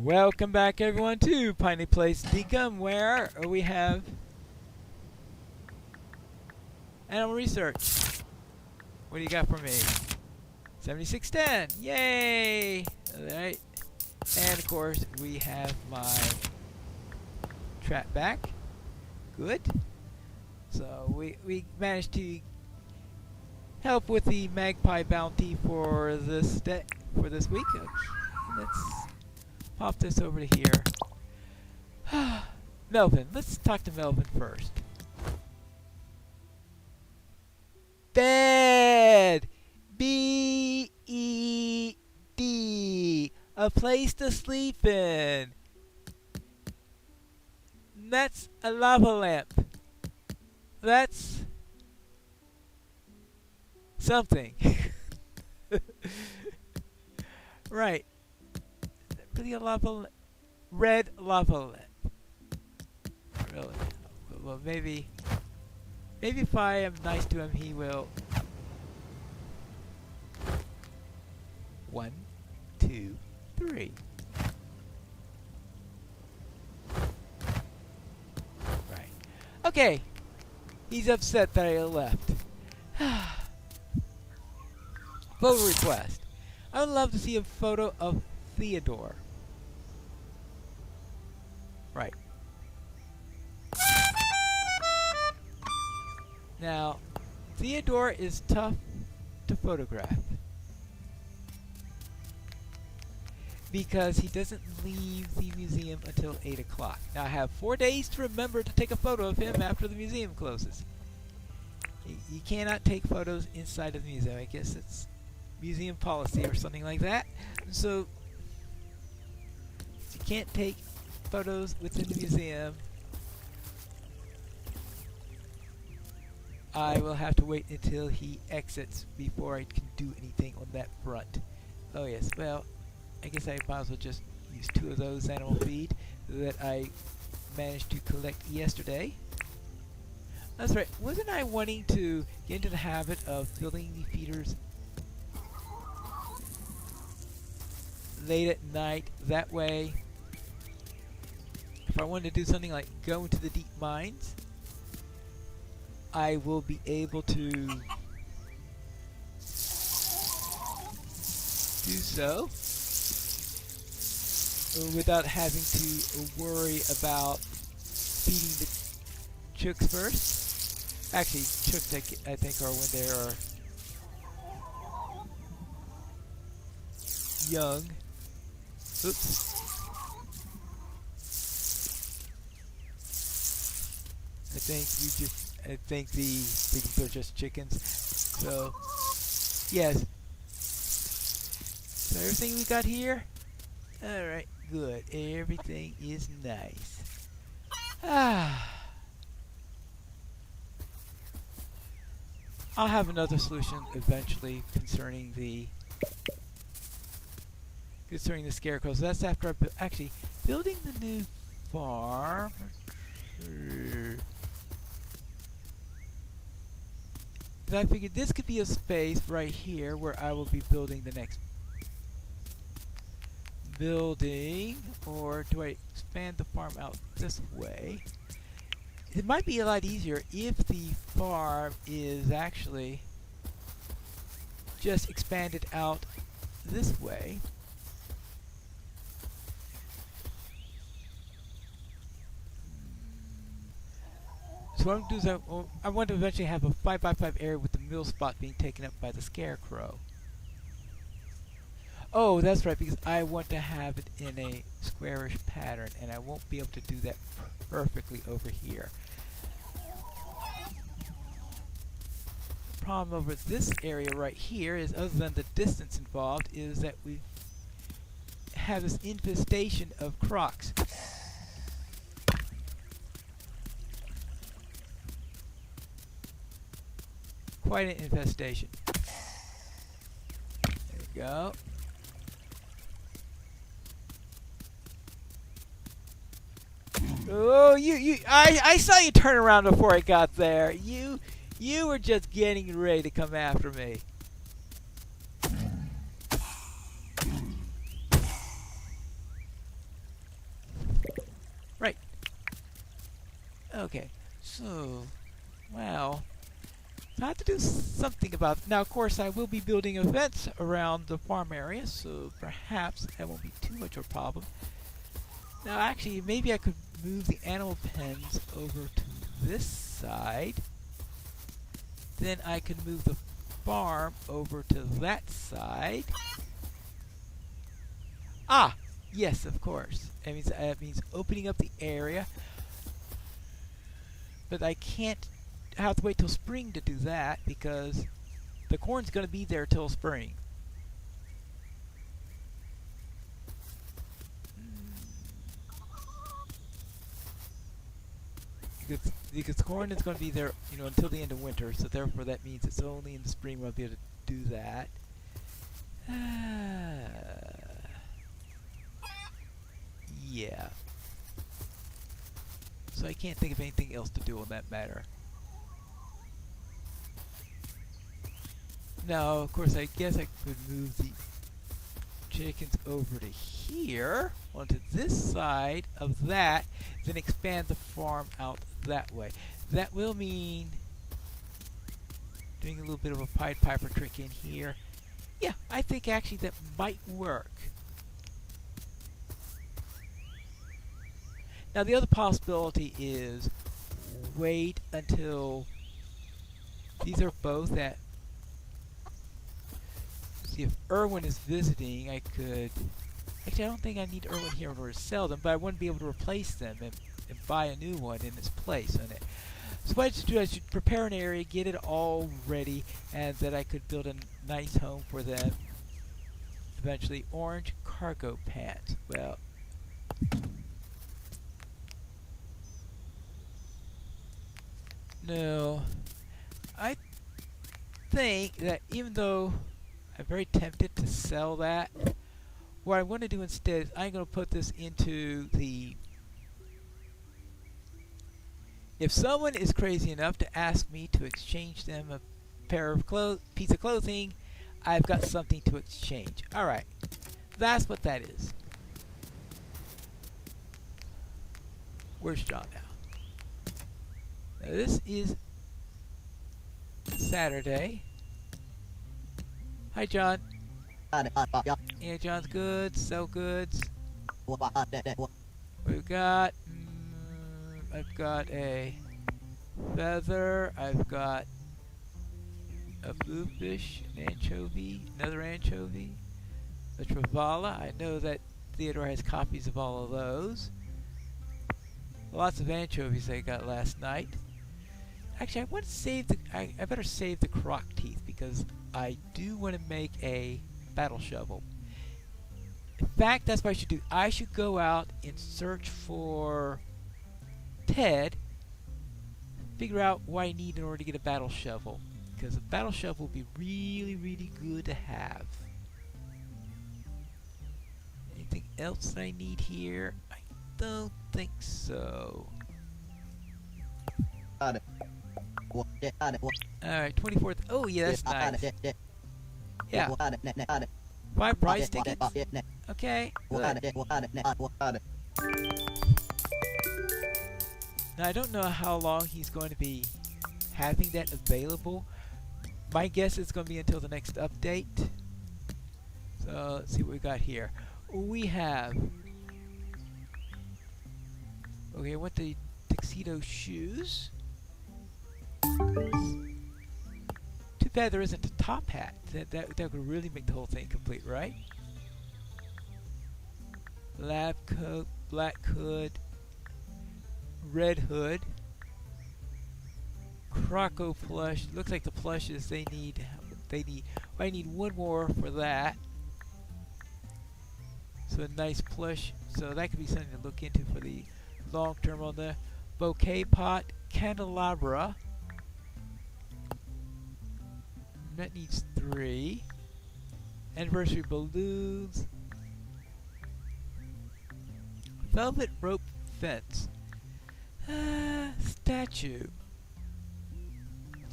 Welcome back, everyone, to Pineleaf Dinkum, where we have animal research. What do you got for me? 7610. Yay! Alright. And of course, we have my trap back. Good. So we managed to help with the magpie bounty for this week. Okay, let's pop this over to here. Melvin. Let's talk to Melvin first. Bed! B-E-D. A place to sleep in. That's a lava lamp. That's something. Right. Really a red lava lamp. Really? Well, maybe if I am nice to him, he will. 1, 2, 3. Right. Okay. He's upset that I left. Photo request. I would love to see a photo of Theodore. Right. Now, Theodore is tough to photograph because he doesn't leave the museum until 8 o'clock. Now, I have 4 days to remember to take a photo of him after the museum closes. You cannot take photos inside of the museum. I guess it's museum policy or something like that. So, you can't take photos within the museum. I will have to wait until he exits before I can do anything on that front. Oh yes, well, I guess I might as well just use 2 of those animal feed that I managed to collect yesterday. That's right, wasn't I wanting to get into the habit of building the feeders late at night? That way, if I wanted to do something like go into the deep mines, I will be able to do so without having to worry about feeding the chooks first. Actually, chooks I think are when they are young. Oops. I think the pigs are just chickens. So, yes. So everything we got here? Alright, good. Everything is nice. I'll have another solution eventually concerning the scarecrows. That's after I actually building the new farm. I figured this could be a space right here where I will be building the next building. Or do I expand the farm out this way? It might be a lot easier if the farm is actually just expanded out this way. So what I'm going to do is I want to eventually have a 5x5 area with the middle spot being taken up by the scarecrow. Oh, that's right, because I want to have it in a squarish pattern, and I won't be able to do that perfectly over here. The problem over this area right here is, other than the distance involved, is that we have this infestation of crocs. Quite an infestation. There we go. Oh, I saw you turn around before I got there. You were just getting ready to come after me. Okay, so, well, I have to do something about it. Now, of course, I will be building a fence around the farm area, so perhaps that won't be too much of a problem. Now, actually, maybe I could move the animal pens over to this side. Then I could move the farm over to that side. Ah! Yes, of course. That means opening up the area. But I can't have to wait till spring to do that because the corn's going to be there till spring. Because corn is going to be there, until the end of winter. So therefore, that means it's only in the spring we'll be able to do that. Yeah. So I can't think of anything else to do on that matter. Now, of course, I guess I could move the chickens over to here, onto this side of that, then expand the farm out that way. That will mean doing a little bit of a Pied Piper trick in here. Yeah, I think actually that might work. Now, the other possibility is wait until these are both at. See, if Irwin is visiting, I could. Actually, I don't think I need Irwin here in order to sell them, but I wouldn't be able to replace them and buy a new one in its place on it. So what I should do, I should prepare an area, get it all ready, and then I could build a nice home for them. Eventually, orange cargo pants. Well. No, I think that even though I'm very tempted to sell that, what I'm going to do instead is I'm going to put this into the... If someone is crazy enough to ask me to exchange them a pair of piece of clothing, I've got something to exchange. Alright, that's what that is. Where's John now? Now this is Saturday. Hi, John. Yeah, John's goods, sell goods. We've got... I've got a feather. I've got a bluefish, an anchovy, another anchovy, a trevally. I know that Theodore has copies of all of those. Lots of anchovies I got last night. Actually, I want to save the... I better save the croc teeth because I do want to make a battle shovel. In fact, that's what I should do. I should go out and search for Ted, figure out what I need in order to get a battle shovel. Because a battle shovel would be really, really good to have. Anything else that I need here? I don't think so. Alright, 24th. Oh, yeah, that's nice. Yeah. 5 prize tickets? Okay. Good. Now, I don't know how long he's going to be having that available. My guess is going to be until the next update. So, let's see what we got here. We have... Okay, I want the tuxedo shoes. Too bad there isn't a top hat. That would really make the whole thing complete, right? Lab coat, black hood, red hood, croco plush. Looks like the plushes I need one more for that. So a nice plush. So that could be something to look into for the long term on the bouquet pot, candelabra. That needs 3. Anniversary balloons. Velvet rope fence. Statue.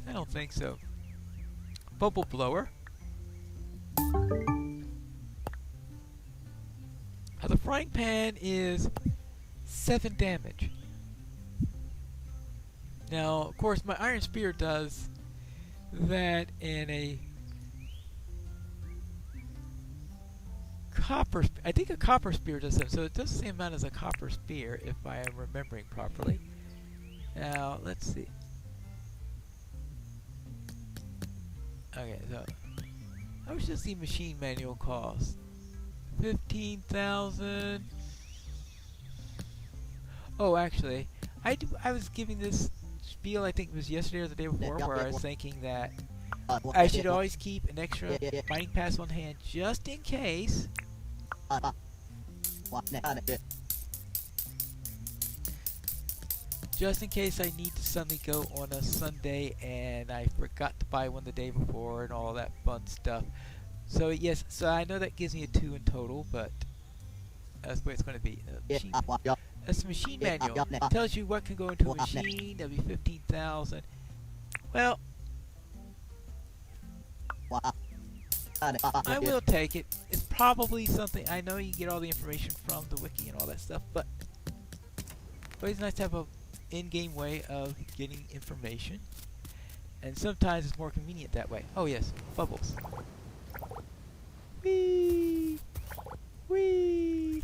I don't think so. Bubble blower. The frying pan is 7 damage. Now, of course, my iron spear does that in a copper. I think a copper spear does that, so it does the same amount as a copper spear, if I am remembering properly. Now, let's see. Okay, so how much does the machine manual cost? 15,000. Oh, actually, I was giving this spiel, I think it was yesterday or the day before, where I was thinking that I should always keep an extra mining pass on hand just in case. Just in case I need to suddenly go on a Sunday and I forgot to buy one the day before and all that fun stuff. So yes, so I know that gives me a 2 in total, but that's the way it's going to be. That's the machine manual. It tells you what can go into a machine. That'll be 15,000. Well, I will take it. It's probably something, I know you get all the information from the wiki and all that stuff, but it's nice to have a in-game way of getting information. And sometimes it's more convenient that way. Oh yes, bubbles. Whee! Whee!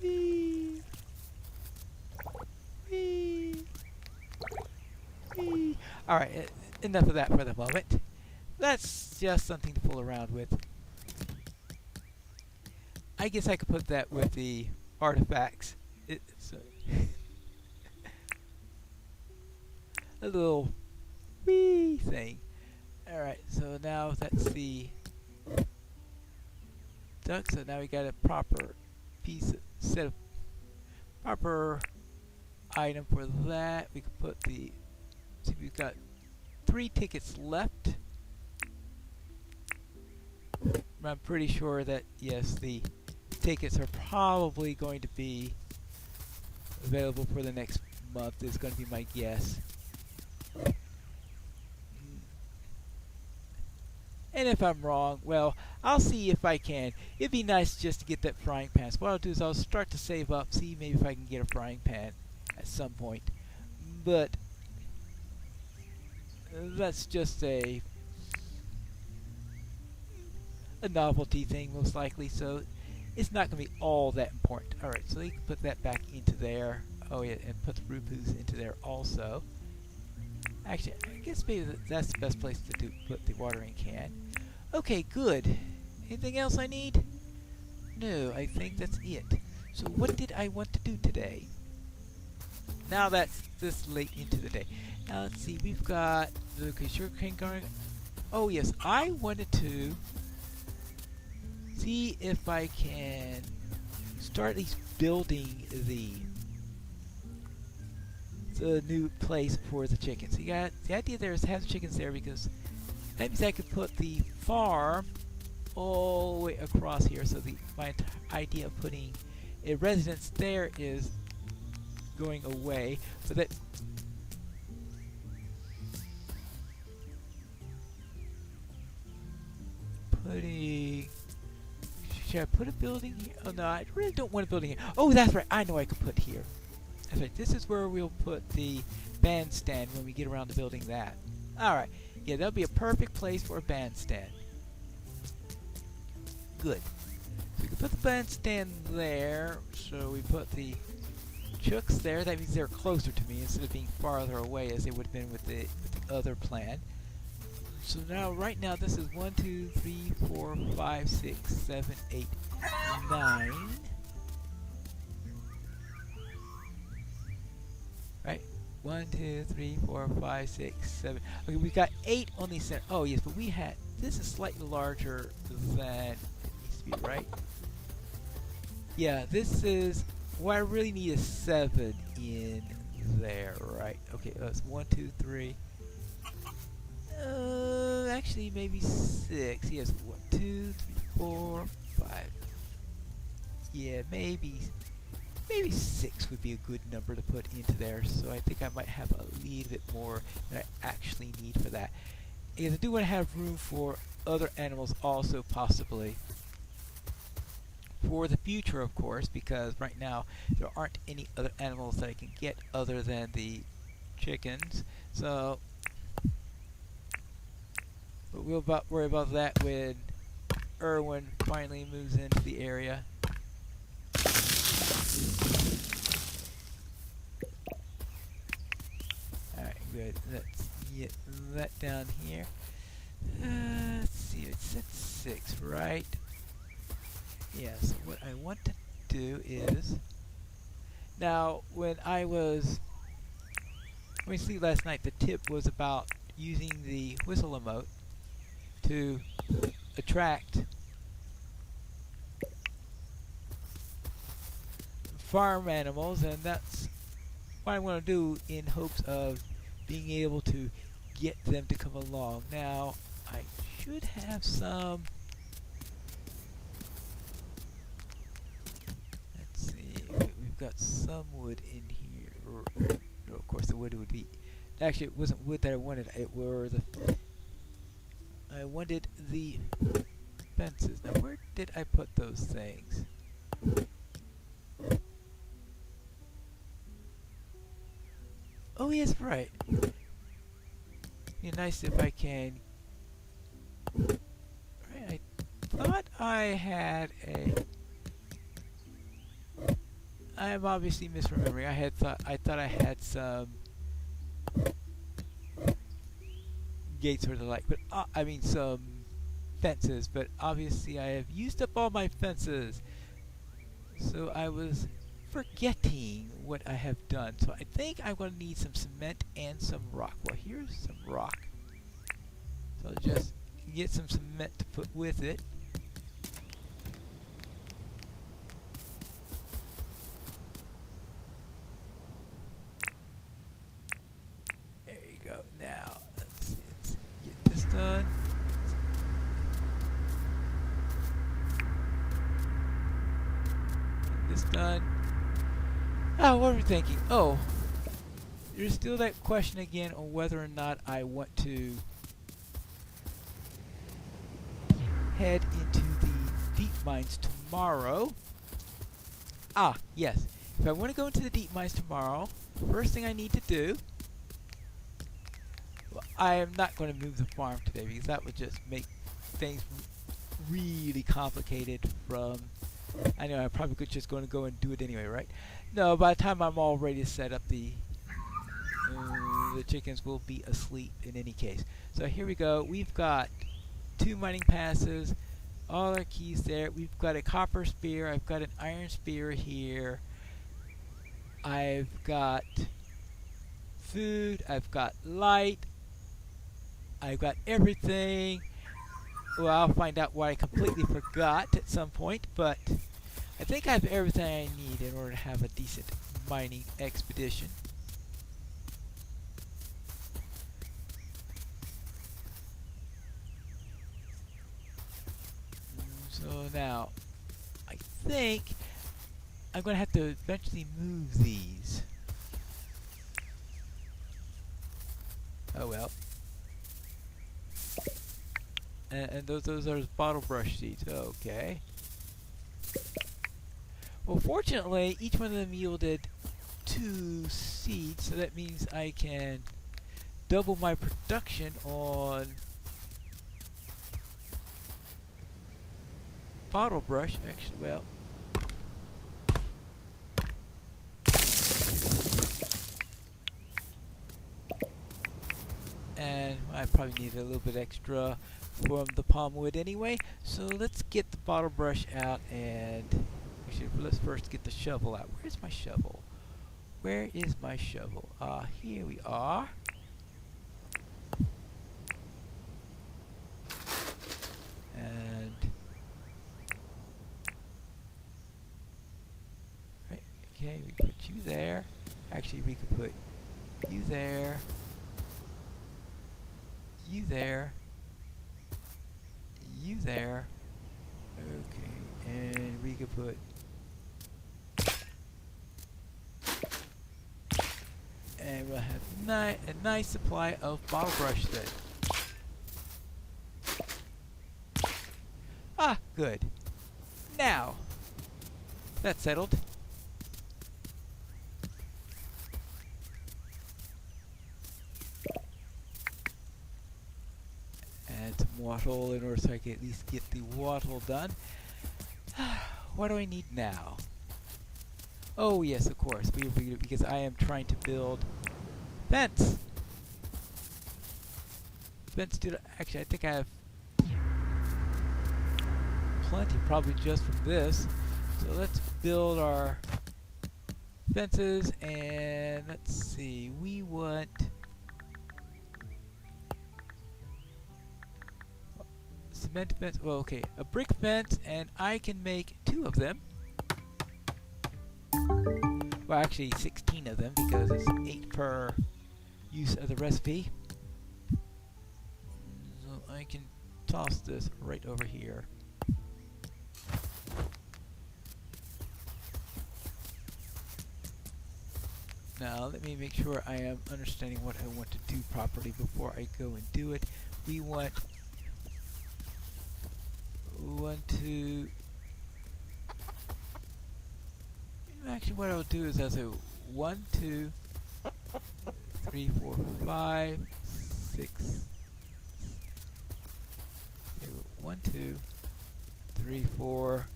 Whee! Whee! Whee! Alright, enough of that for the moment. That's just something to fool around with. I guess I could put that with the artifacts. It's a little wee thing. Alright, so now that's the duck. So now we got a proper set of proper item for that. We can put the, see, we've got 3 tickets left. I'm pretty sure that yes, the tickets are probably going to be available for the next month, is going to be my guess. And if I'm wrong, well, I'll see if I can. It'd be nice just to get that frying pan. So what I'll do is I'll start to save up, see maybe if I can get a frying pan at some point. But that's just a novelty thing, most likely, so it's not going to be all that important. Alright, so you can put that back into there. Oh yeah, and put the Rupus into there also. Actually, I guess maybe that's the best place to put the watering can. Okay, good. Anything else I need? No, I think that's it. So what did I want to do today? Now that's this late into the day. Now let's see, we've got the sugarcane going. Oh yes, I wanted to see if I can start at least building the new place for the chickens. You got the idea there is to have the chickens there because that means I could put the farm all the way across here. So my idea of putting a residence there is going away, but that putting. Should I put a building here? Oh no, I really don't want a building here. Oh, that's right. I know I could put here. That's right. This is where we'll put the bandstand when we get around to building that. Alright. Yeah, that'll be a perfect place for a bandstand. Good. So we can put the bandstand there. So we put the chooks there. That means they're closer to me instead of being farther away as they would have been with the other plan. So now, right now, this is 1, 2, 3, 4, 5, 6, 7, 8, 9. Right? 1, 2, 3, 4, 5, 6, 7. Okay, we got 8 on the center. Oh, yes, but we had. This is slightly larger than it needs to be, right? Yeah, this is. What I really need is 7 in there, right? Okay, that's 1, 2, 3. Actually, maybe 6. Yes, 1, 2, 3, 4, 5. Yeah, maybe 6 would be a good number to put into there. So I think I might have a little bit more than I actually need for that. Because I do want to have room for other animals also, possibly for the future, of course, because right now there aren't any other animals that I can get other than the chickens. So, but we'll worry about that when Irwin finally moves into the area. Alright, good. Let's get that down here. Let's see, it's at 6, right? Yeah, so what I want to do is... Now, when we see last night, the tip was about using the whistle emote to attract farm animals, and that's what I want to do in hopes of being able to get them to come along. Now, I should have some... Let's see, we've got some wood in here. No, of course the wood would be... Actually, it wasn't wood that I wanted. I wanted the fences. Now, where did I put those things? Oh, yes, right. Be nice if I can... Right, I thought I had a... I am obviously misremembering. I thought I had some gates or the like, but I mean some fences. But obviously, I have used up all my fences, so I was forgetting what I have done. So I think I'm going to need some cement and some rock. Well, here's some rock. So I'll just get some cement to put with it. There you go. Now, let's get this done. Get this done. Oh, what are we thinking? Oh, there's still that question again on whether or not I want to head into the deep mines tomorrow. Ah, yes. If I want to go into the deep mines tomorrow, first thing I need to do... Well, I am not going to move the farm today because that would just make things really complicated from... I know I probably could just going to go and do it anyway, right? No, by the time I'm all ready to set up the chickens will be asleep in any case. So here we go. We've got 2 mining passes, all our keys there. We've got a copper spear. I've got an iron spear here. I've got food. I've got light. I've got everything. Well, I'll find out what I completely forgot at some point, but I think I have everything I need in order to have a decent mining expedition. So now, I think I'm going to have to eventually move these. Oh well. And those are bottle brush seeds. Okay. Well, fortunately, each one of them yielded 2 seeds, so that means I can double my production on bottle brush. Actually, well, and I probably need a little bit extra from the palm wood anyway, so let's get the bottle brush out, and actually let's first get the shovel out. Where's my shovel? Where is my shovel? Here we are. And right, okay, we put you there. Actually, we could put you there, you there, you there. Okay, and we could put and we'll have a nice supply of bottle brush then. Ah, good. Now, That's settled. Add some wattle in order so I can at least get the wattle done. What do I need now? Oh yes, of course, because I am trying to build fence. Fence, dude. Actually, I think I have plenty, probably just from this. So let's build our fences, and let's see. We want cement fence. Well, okay, a brick fence, and I can make 2 of them. Well, actually 16 of them because it's 8 per use of the recipe. So I can toss this right over here. Now let me make sure I am understanding what I want to do properly before I go and do it. We want 1, 2. Actually, what I'll do is I'll say 1, 2, 3, 4, 5, 6. 1, 2, 3, 4,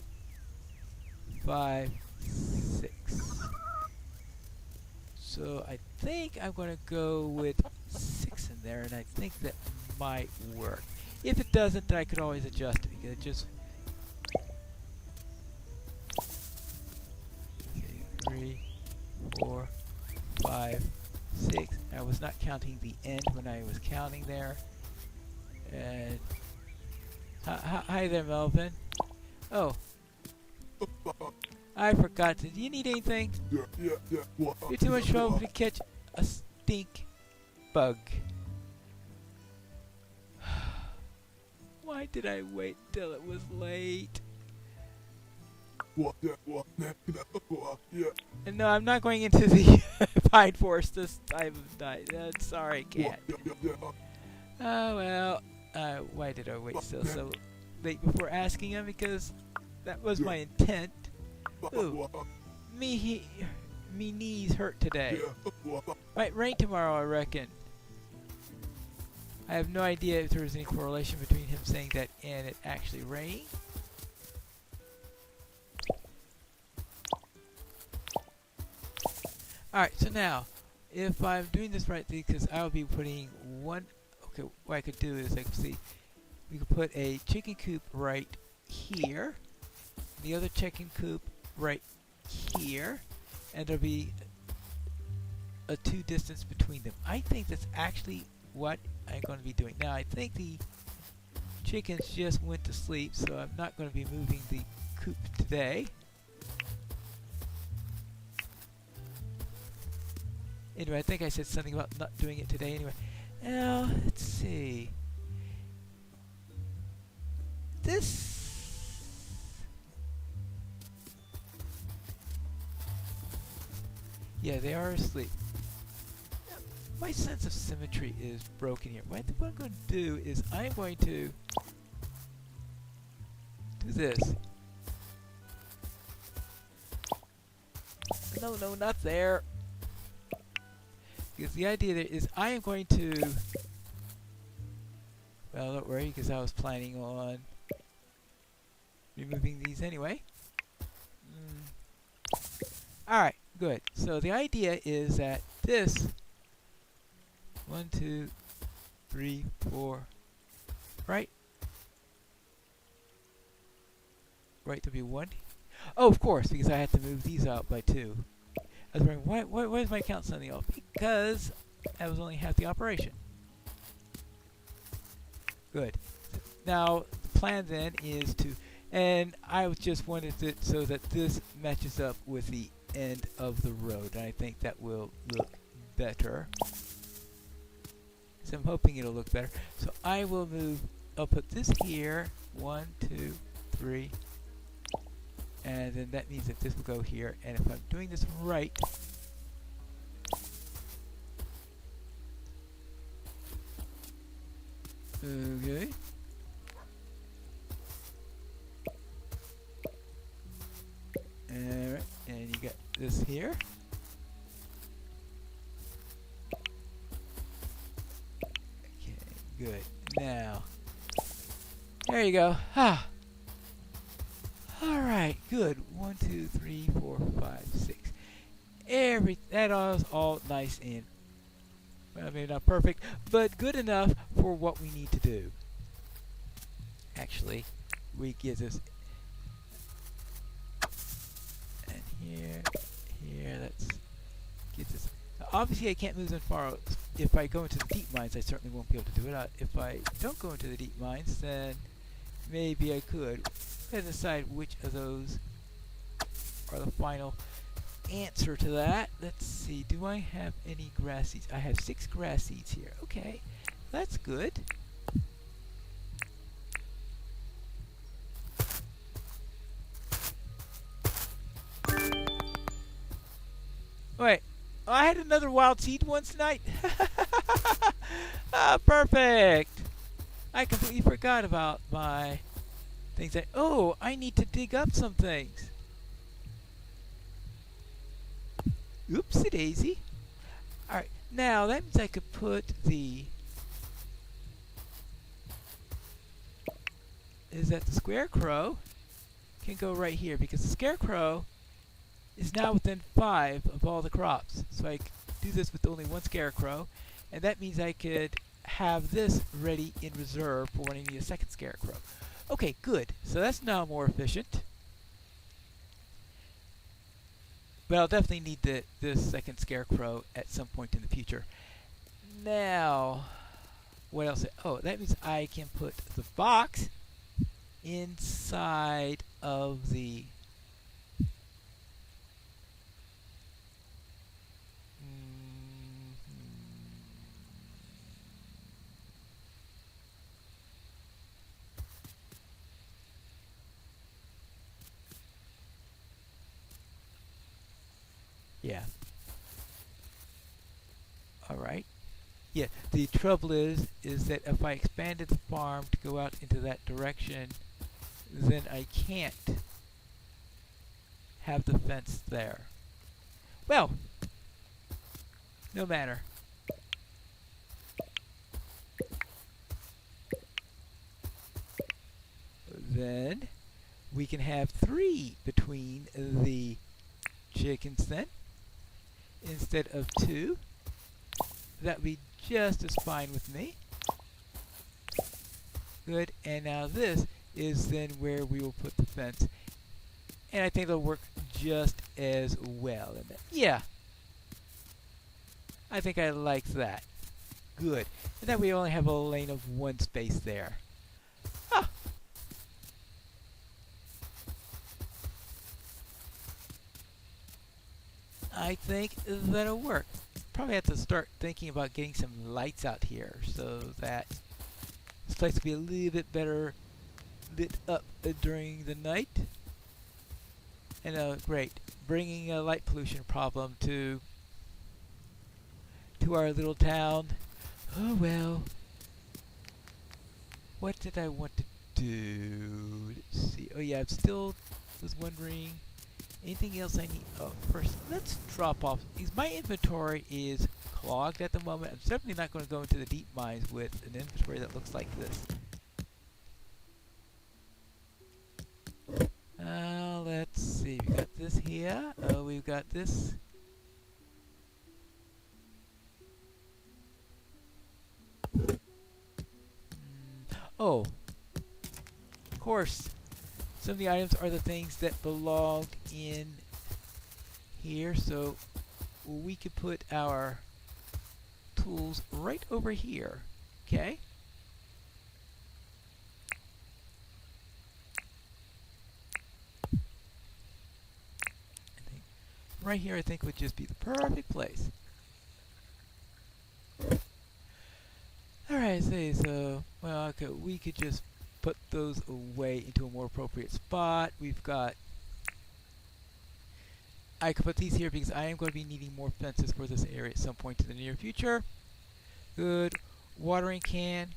5, 6. So I think I'm going to go with 6 in there, and I think that might work. If it doesn't, then I could always adjust it because it just 3, 4, 5, 6. I was not counting the end when I was counting there. And hi there, Melvin. Oh, I forgot to. Do you need anything? Yeah. You're too much trouble to catch a stink bug. Why did I wait till it was late? And no, I'm not going into the pine forest this time of night. Sorry, cat. Oh well. Why did I wait so late before asking him? Because that was my intent. Ooh, me knees hurt today. Might rain tomorrow, I reckon. I have no idea if there was any correlation between him saying that and it actually raining. Alright, so now, if I'm doing this right, because I'll be putting one... Okay, what I could do is, I can see, we could put a chicken coop right here, the other chicken coop right here, and there'll be a 2 distance between them. I think that's actually what I'm going to be doing. Now, I think the chickens just went to sleep, so I'm not going to be moving the coop today. Anyway, I think I said something about not doing it today anyway. Now, let's see. Yeah, they are asleep. My sense of symmetry is broken here. What I'm going to do is I'm going to do this. No, not there. Because the idea there is I am going to... Well, don't worry, because I was planning on removing these anyway. Alright, good. So the idea is that this 1, 2, 3, 4, right? Right, to be 1. Oh, of course, because I had to move these out by 2. I was wondering, why is my count suddenly off? Because that was only half the operation. Good. Now, the plan then is to... And I just wanted it so that this matches up with the end of the road. And I think that will look better. So I'm hoping it'll look better. So I will move... I'll put this here. 1, 2, 3... And then that means that this will go here. And if I'm doing this right, okay. And here. Okay, good. Now, there you go. Ah. All right, good. 1, 2, 3, 4, 5, 6. That is all nice and, well, maybe not perfect, but good enough for what we need to do. Actually, we get this, and here, let's get this. Now, obviously, I can't move them far. If I go into the deep mines, I certainly won't be able to do it. If I don't go into the deep mines, then maybe I could. Let's decide which of those are the final answer to that. Let's see. Do I have any grass seeds? I have 6 grass seeds here. Okay, that's good. Wait, I had another wild seed once tonight. Ah, perfect. I completely forgot about my things. Oh, I need to dig up some things. Oopsie daisy. Alright, now that means I could put the... Is that the scarecrow can go right here, because the scarecrow is now within 5 of all the crops. So I can do this with only 1 scarecrow, and that means I could have this ready in reserve for when I need a 2nd scarecrow. Okay, good. So that's now more efficient. But I'll definitely need this 2nd scarecrow at some point in the future. Now, what else? Oh, that means I can put the box inside of the... Yeah. Alright. Yeah, the trouble is that if I expanded the farm to go out into that direction, then I can't have the fence there. Well, no matter. Then we can have 3 between the chickens then, instead of 2. That would be just as fine with me. Good, and now this is then where we will put the fence. And I think it'll work just as well. Yeah, I think I like that. Good. And then we only have a lane of 1 space there. Ah. I think that'll work. Probably have to start thinking about getting some lights out here so that this place will be a little bit better lit up during the night. And great, bringing a light pollution problem to our little town. Oh well. What did I want to do? Let's see. Oh yeah, I still was wondering. Anything else I need? Oh, first, let's drop off. Because my inventory is clogged at the moment. I'm certainly not going to go into the deep mines with an inventory that looks like this. Let's see. We got this here. Oh, we've got this. Oh, of course. Some of the items are the things that belong in here, so we could put our tools right over here, okay? Right here I think would just be the perfect place. Alright, so, well, okay, we could just put those away into a more appropriate spot. We've got... I could put these here because I am going to be needing more fences for this area at some point in the near future. Good. Watering can.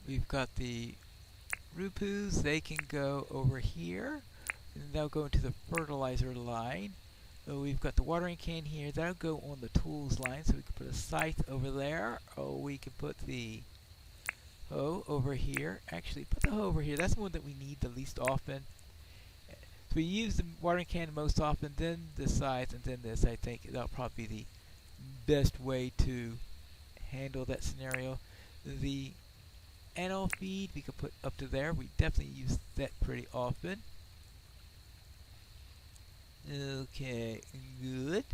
We've got the Rupus. They can go over here. And that'll go into the fertilizer line. So we've got the watering can here. That'll go on the tools line, so we can put a scythe over there. Or we can put the hoe over here. Actually, put the hoe over here. That's the one that we need the least often. So we use the watering can most often, then the scythe, and then this. I think that'll probably be the best way to handle that scenario. The animal feed we could put up to there. We definitely use that pretty often. Okay, good.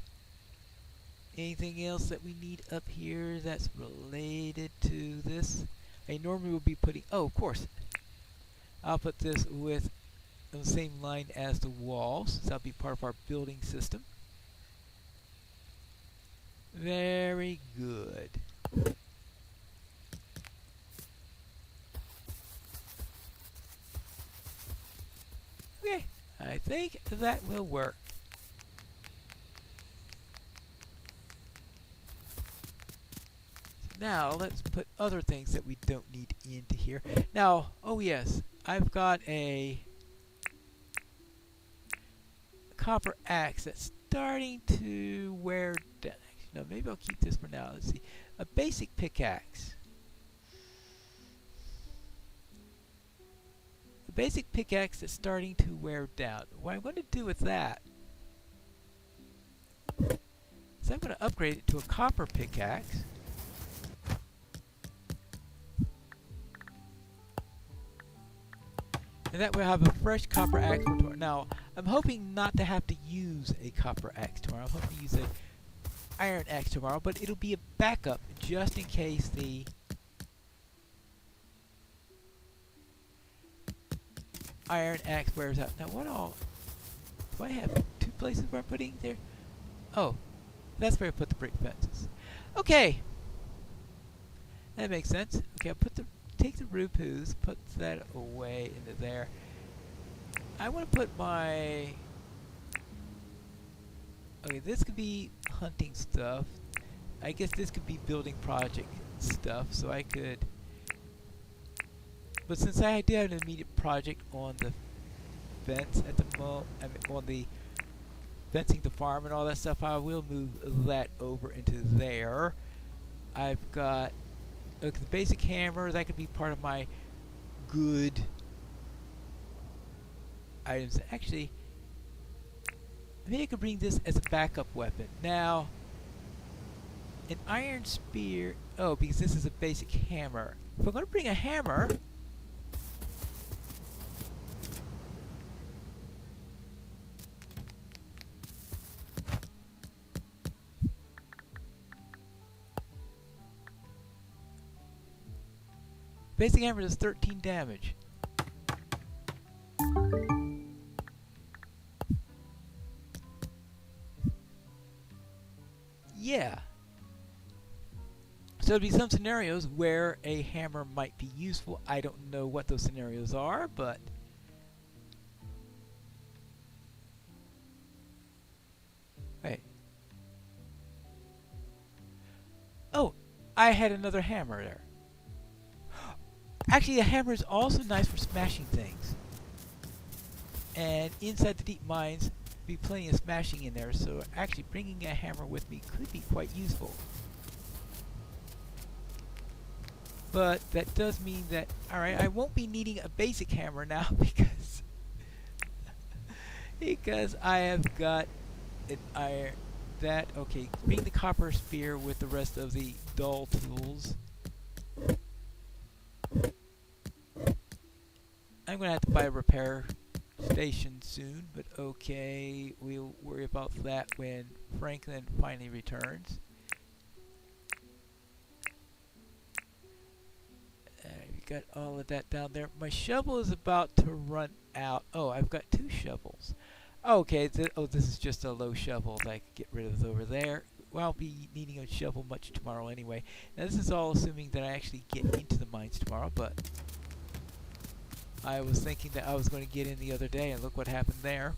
Anything else that we need up here that's related to this? I normally would be putting, oh, of course, I'll put this with the same line as the walls. So that'll be part of our building system. Very good. Okay, I think that will work. Now let's put other things that we don't need into here. Now, oh yes, I've got a copper axe that's starting to wear down. Actually, no, maybe I'll keep this for now. Let's see. A basic pickaxe. A basic pickaxe that's starting to wear down. What I'm going to do with that is I'm going to upgrade it to a copper pickaxe. And that way I'll have a fresh copper axe for tomorrow. Now, I'm hoping not to have to use a copper axe tomorrow. I'm hoping to use an iron axe tomorrow, but it'll be a backup just in case the iron axe wears out. Now, what all? Do I have two places where I'm putting there? Oh, that's where I put the brick fences. Okay, that makes sense. Okay, I'll put the take the roopoos, put that away into there. I want to put my... Okay, this could be hunting stuff. I guess this could be building project stuff, so I could... But since I do have an immediate project on the fence at the moment, I mean, on the fencing the farm and all that stuff, I will move that over into there. I've got the basic hammer. That could be part of my good items. Actually, maybe I could bring this as a backup weapon. Now, an iron spear. Oh, because this is a basic hammer. If I'm going to bring a hammer, basic hammer does 13 damage. Yeah. So there'll be some scenarios where a hammer might be useful. I don't know what those scenarios are, but... Wait. Oh, I had another hammer there. Actually, a hammer is also nice for smashing things. And inside the deep mines, be plenty of smashing in there, so actually bringing a hammer with me could be quite useful. But that does mean that, alright, I won't be needing a basic hammer now because I have got an iron. Okay, bring the copper spear with the rest of the dull tools. I'm going to have to buy a repair station soon, but okay, we'll worry about that when Franklin finally returns. We got all of that down there. My shovel is about to run out. Oh, I've got 2 shovels. Okay, this is just a low shovel that I could get rid of over there. Well, I'll be needing a shovel much tomorrow anyway. Now, this is all assuming that I actually get into the mines tomorrow, but I was thinking that I was going to get in the other day, and look what happened there.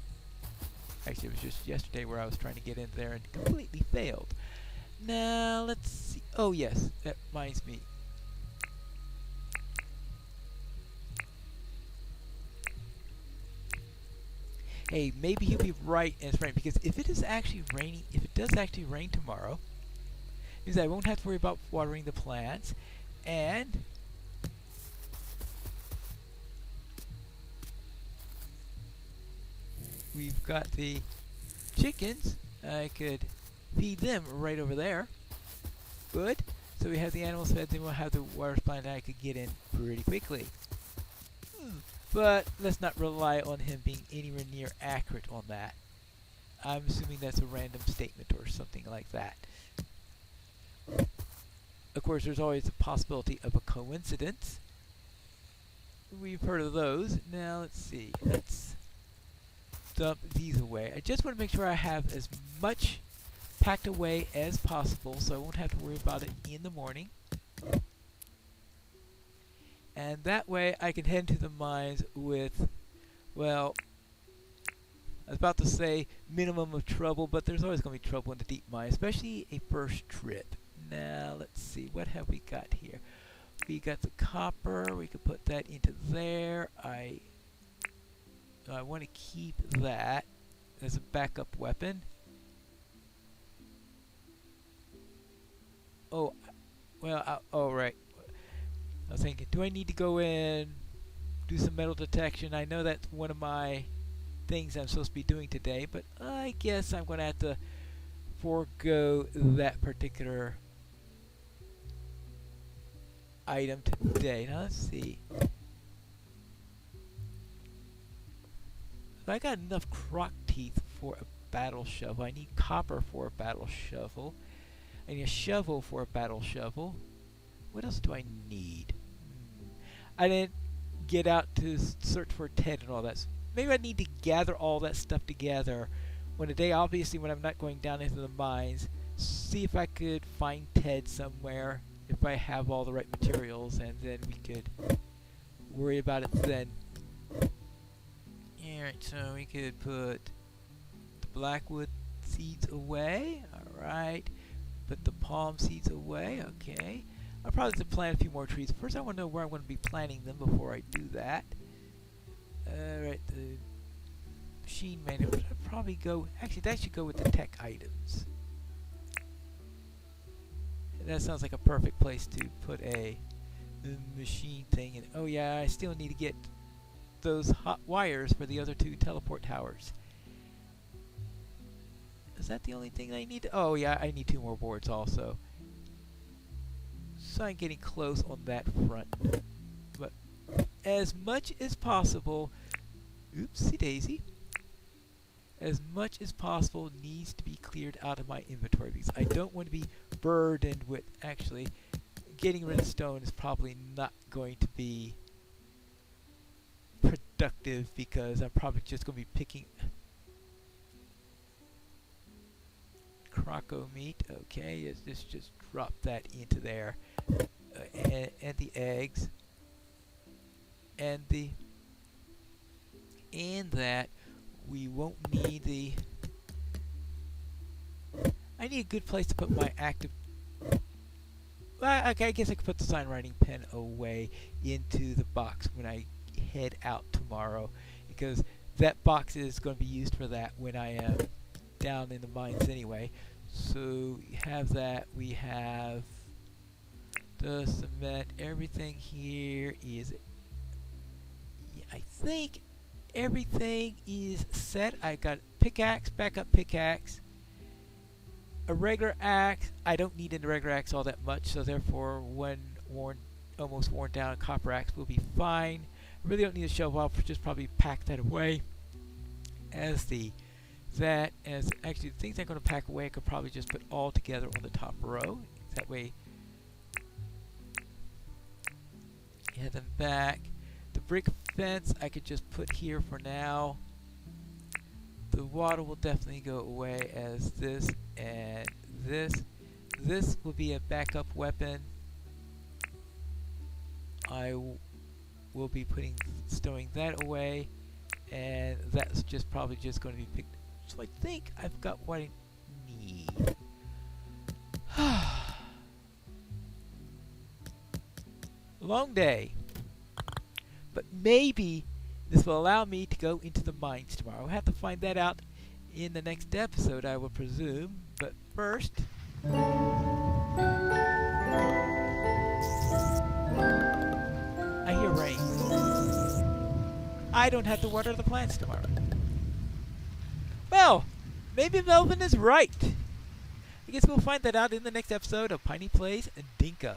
Actually, it was just yesterday where I was trying to get in there and completely failed. Now, let's see. Oh, yes, that reminds me. hey, maybe he'll be right and it's raining. Because if it is actually raining, if it does actually rain tomorrow, it means I won't have to worry about watering the plants. And we've got the chickens. I could feed them right over there. Good. So we have the animals fed, then we'll have the water supply that I could get in pretty quickly. But let's not rely on him being anywhere near accurate on that. I'm assuming that's a random statement or something like that. Of course, there's always the possibility of a coincidence. We've heard of those. Now, let's see. Let's dump these away. I just want to make sure I have as much packed away as possible so I won't have to worry about it in the morning. And that way I can head to the mines with, well, I was about to say minimum of trouble, but there's always going to be trouble in the deep mine, especially a first trip. Now, let's see, what have we got here? We got the copper, we could put that into there. I want to keep that as a backup weapon. Oh, well, oh, right. I was thinking, do I need to go in, do some metal detection? I know that's one of my things I'm supposed to be doing today, but I guess I'm going to have to forego that particular item today. Now, let's see. So I got enough croc teeth for a battle shovel. I need copper for a battle shovel. I need a shovel for a battle shovel. What else do I need? I didn't get out to search for Ted and all that. Maybe I need to gather all that stuff together one day, obviously, when I'm not going down into the mines. See if I could find Ted somewhere, if I have all the right materials, and then we could worry about it then. Alright, so we could put the blackwood seeds away. Alright. Put the palm seeds away. Okay. I'll probably have to plant a few more trees. First, I want to know where I'm going to be planting them before I do that. Alright, the machine manual. I'll probably go... Actually, that should go with the tech items. That sounds like a perfect place to put a machine thing in. Oh yeah, I still need to get those hot wires for the other two teleport towers. Is that the only thing I need? Oh yeah, I need 2 more boards also. So I'm getting close on that front. But as much as possible, oopsie daisy, as much as possible needs to be cleared out of my inventory because I don't want to be burdened with, actually, getting rid of stone is probably not going to be productive because I'm probably just going to be picking croco meat. Okay, let's just drop that into there. And the eggs. And that we won't need the... I need a good place to put my active... Well, okay, I guess I could put the sign writing pen away into the box when I head out tomorrow, because that box is going to be used for that when I am down in the mines anyway. So we have that. We have the cement. Everything here is... Yeah, I think everything is set. I got pickaxe, backup pickaxe, a regular axe. I don't need a regular axe all that much, so therefore when almost worn down, a copper axe will be fine. I really don't need a shovel. I'll just probably pack that away as actually the things I'm going to pack away I could probably just put all together on the top row. That way head them back. The brick fence I could just put here for now. The water will definitely go away as this and this. This will be a backup weapon. I will be stowing that away, and that's just probably just going to be picked. So I think I've got what I need. Long day. But maybe This will allow me to go into the mines tomorrow. I'll have to find that out in the next episode, I will presume. But first, I hear rain. I don't have to water the plants tomorrow. Well, maybe Melvin is right. I guess we'll find that out in the next episode of Piney Plays Dinkum.